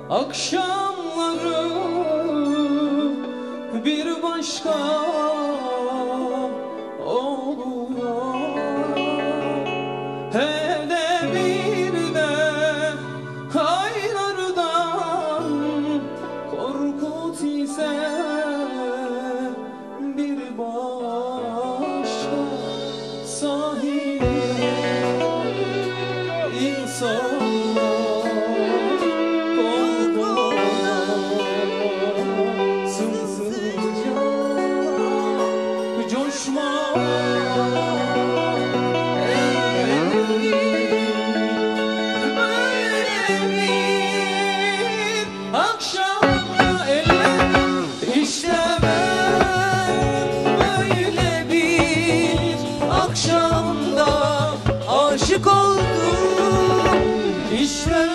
Akşamları bir başka oluyor. Hele bir de aylardan korkut ise bir başka. Sahile insanlar aşık oldum, işte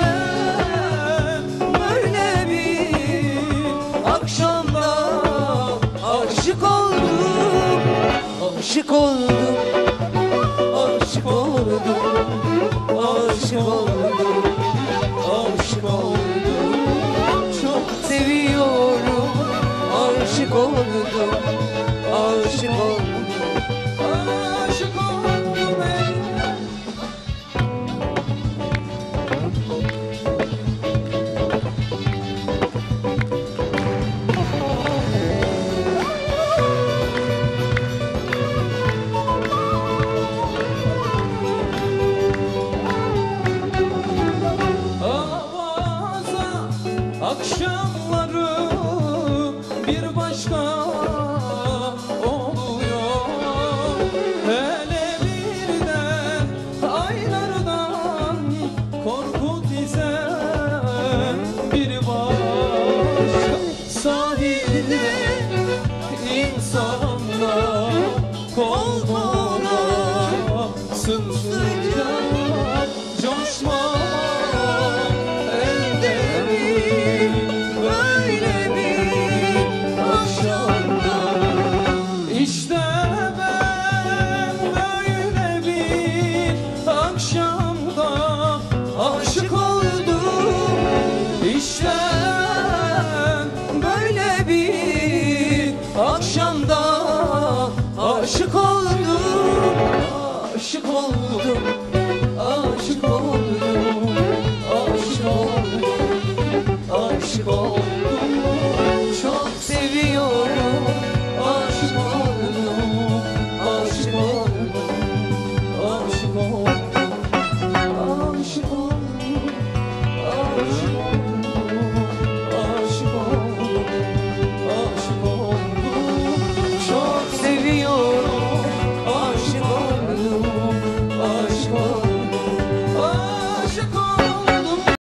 böyle bir akşamda aşık oldum, aşık oldum, aşık oldum, aşık oldum, aşık oldum, çok seviyorum, aşık oldum, aşık oldum, aşık oldum. Akşamları bir başka oluyor. Hele bir de aylardan korkut ise bir başka. Sahilde insanlar kol kola sımsıcak coşma. Aşık oldum, işte böyle bir akşamda aşık oldum, aşık oldum.